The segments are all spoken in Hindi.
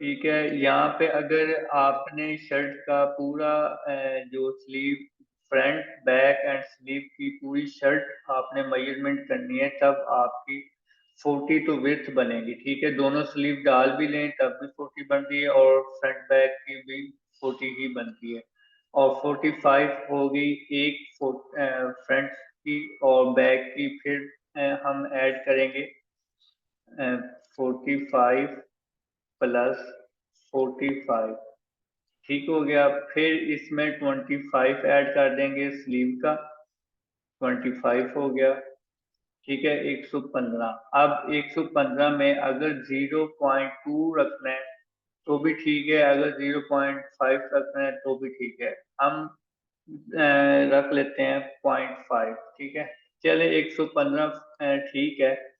ठीक है, यहाँ पे अगर आपने शर्ट का पूरा जो sleeve front back and sleeve की पूरी शर्ट आपने मेजरमेंट करनी है, तब आपकी 40 तो विड्थ बनेगी। ठीक है, दोनों स्लीव डाल भी लें तब भी 40 बनती है, और फ्रंट बैक की भी 40 ही बनती है। और 45 होगी एक फ्रंट की और बैक की, फिर हम ऐड करेंगे 45 प्लस 45। ठीक हो गया। फिर इसमें 25 ऐड कर देंगे स्लीव का, 25 हो गया। ठीक है, 115। अब 115 में अगर 0.2 रखना है तो भी ठीक है, अगर 0.5 रखना है तो भी ठीक है। हम रख लेते हैं 0.5। ठीक है, चले 115 ठीक है,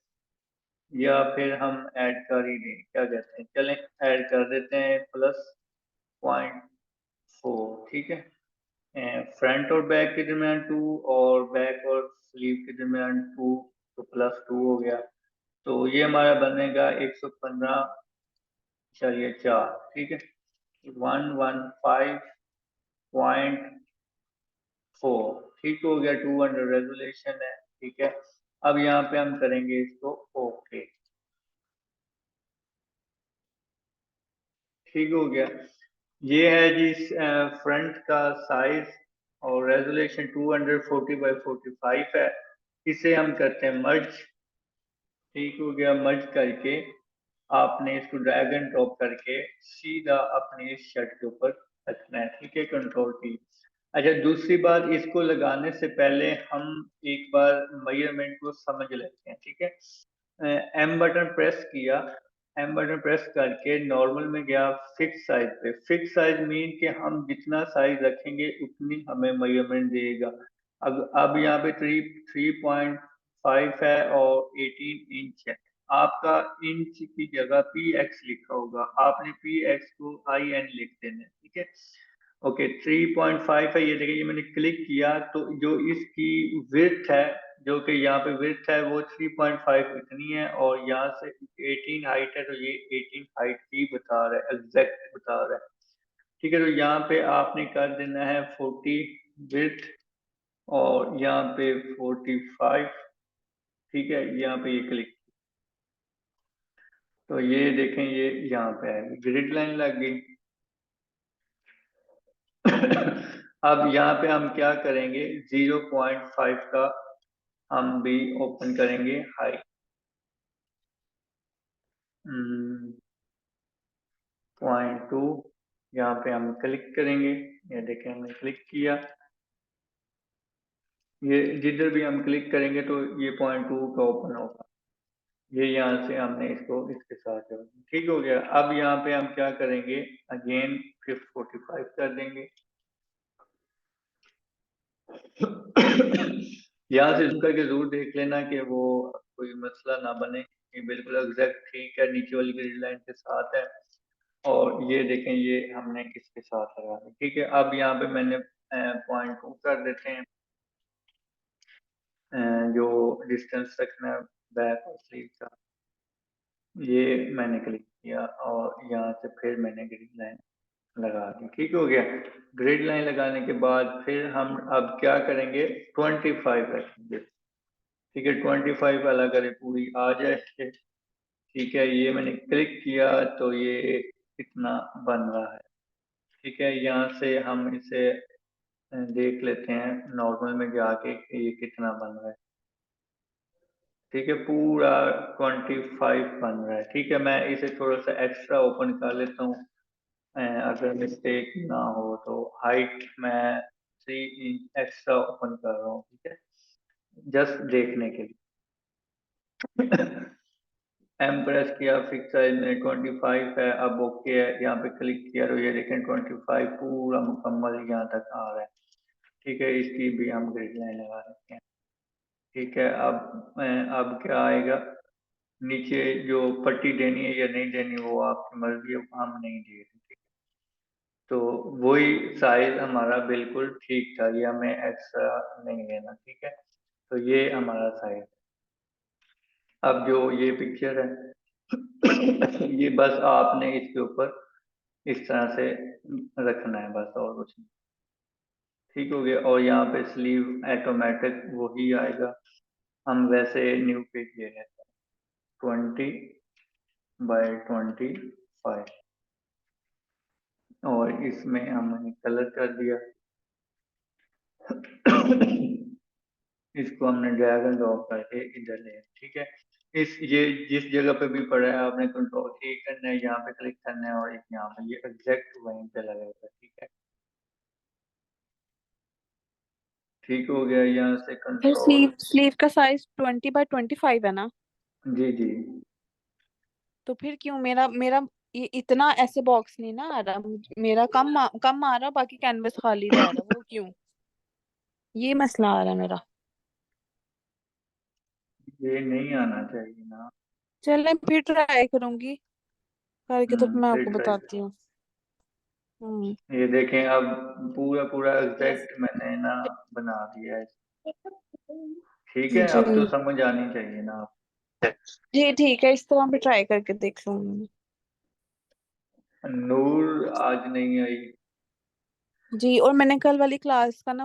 या फिर हम ऐड कर ही दें, क्या कहते हैं, चलें ऐड कर देते हैं प्लस 0.4। ठीक है, फ्रंट और बैक के दरमियान 2 और बैक और स्लीव के दरमियान 2, तो प्लस 2 हो गया। तो ये हमारा बनेगा 115.4। ठीक है, 115.4। ठीक हो गया, 200 रेजोल्यूशन है। ठीक है, अब यहाँ पे हम करेंगे इसको ओके। ठीक हो गया। ये है जी फ्रंट का साइज, और रेजोल्यूशन 240 by 45 है। इसे हम करते हैं मर्ज। ठीक हो गया, मर्ज करके आपने इसको ड्रैग एंड ड्रॉप करके सीधा अपने इस शर्ट के ऊपर रखना है। ठीक है, कंट्रोल की। अच्छा, दूसरी बात, इसको लगाने से पहले हम एक बार मेजरमेंट को समझ लेते हैं। ठीक है, एम बटन प्रेस किया, एम बटन प्रेस करके नॉर्मल में गया फिक्स साइज पे। फिक्स साइज मीन कि हम जितना साइज रखेंगे उतनी हमें मेजरमेंट देगा। अब यहाँ पे 3.5 है और 18 इंच है। आपका इंच की जगह पी एक्स लिखा होगा, आपने पी एक्स को आई एन लिख देना है। ठीक है, ओके। 3.5 है, ये देखिए, ये मैंने क्लिक किया तो जो इसकी विड्थ है, जो कि यहाँ पे विड्थ है वो 3.5 इतनी है, और यहाँ से 18 हाइट है, तो ये 18 हाइट ही बता रहा है, एग्जैक्ट बता रहा है। ठीक है, तो यहाँ पे आपने कर देना है 40 विड्थ, और यहाँ पे 45। ठीक है, यहाँ पे ये क्लिक, तो ये देखें, ये यहाँ पे है, ग्रिड लाइन लग गई। अब यहाँ पे हम क्या करेंगे, 0.5 का हम भी ओपन करेंगे हाई, 0.2। यहाँ पे हम क्लिक करेंगे, ये देखें हमने क्लिक किया। ये जिधर भी हम क्लिक करेंगे तो ये 0.2 का ओपन होगा। ये यहाँ से हमने इसको इसके साथ जोड़ दिया। ठीक हो गया। अब यहाँ पे हम क्या करेंगे, अगेन फिर 45 कर देंगे। यहाँ से झुक करके जरूर देख लेना कि वो कोई मसला ना बने, ये बिल्कुल एग्जैक्ट ठीक है, नीचे वाली ग्रिड लाइन के साथ है। और ये देखें, ये हमने किसके साथ लगा दी। ठीक है, अब यहाँ पे मैंने 0.2 कर देते हैं, जो डिस्टेंस रखना है बैक और स्लीव का, ये मैंने क्लिक किया, और यहाँ से फिर मैंने ग्रिड लाइन लगा दी। ठीक हो गया। ग्रिड लाइन लगाने के बाद फिर हम अब क्या करेंगे, 25 रखेंगे। ठीक है, 25 वाला करें पूरी आ जाए। ठीक है, ये मैंने क्लिक किया तो ये कितना बन रहा है। ठीक है, यहाँ से हम इसे देख लेते हैं नॉर्मल में जाके कि ये कितना बन रहा है। ठीक है, पूरा 25 बन रहा है। ठीक है, मैं इसे थोड़ा सा एक्स्ट्रा ओपन कर लेता हूँ, अगर मिस्टेक ना हो तो। हाइट मैं 3 इंच एक्स्ट्रा ओपन कर रहा हूँ। ठीक है, जस्ट देखने के लिए। एम प्रेस किया, फिक्स साइज में 25 है, अब ओके है, यहाँ पे क्लिक किया तो ये देखें 25 पूरा मुकम्मल यहाँ तक आ रहा है। ठीक है, इसकी भी हम ग्रिड लाइन लगा देते हैं। ठीक है, अब क्या आएगा, नीचे जो पट्टी देनी है या नहीं देनी वो आपकी मर्जी है, हम नहीं दे रहे। ठीक है, तो वही साइज हमारा बिल्कुल ठीक था, ये हमें एक्स्ट्रा नहीं लेना। ठीक है, तो ये हमारा साइज। अब जो ये पिक्चर है, ये बस आपने इसके ऊपर इस तरह से रखना है बस, और कुछ नहीं। ठीक हो गया। और यहाँ पे स्लीव ऑटोमेटिक वही आएगा, हम वैसे न्यू पेज ले लेते हैं, 20/25, और इसमें हमने कलर कर दिया। इसको हमने ड्रैग एंड ड्रॉप करके इधर ले, ठीक है। ये जिस जगह पे भी पड़ा है आपने कंट्रोल ए करना है, यहाँ पे क्लिक करना है, और यहाँ पे ये एग्जैक्ट वहीं पे लगेगा, ठीक है। ठीक हो गया, यहाँ से फिर कंट्रोल। स्लीव का साइज 20/25 है ना? जी जी। तो फिर क्यों मेरा मेरा ये इतना ऐसे बॉक्स नहीं ना आ रहा, मेरा कम आ रहा, बाकी कैनवस खाली रह रहा, वो क्यों? ये मसला आ रहा है मेरा। ये नहीं आना चाहिए ना। चलें फिर ट्राई करूंगी, करके तो मैं फिर आपको ट्राई। बताती हूँ। हम्म। ये देखें, अब पूरा पूरा एग्जैक्ट मैंने ना बना दिया है। ठीक है, जी अब तो समझ आनी चाहिए ना। जी ठीक है, इस तरह भी ट्राई करके देख लूंगी। नूर आज नहीं आई। जी, और मैंने कल वाली क्लास का ना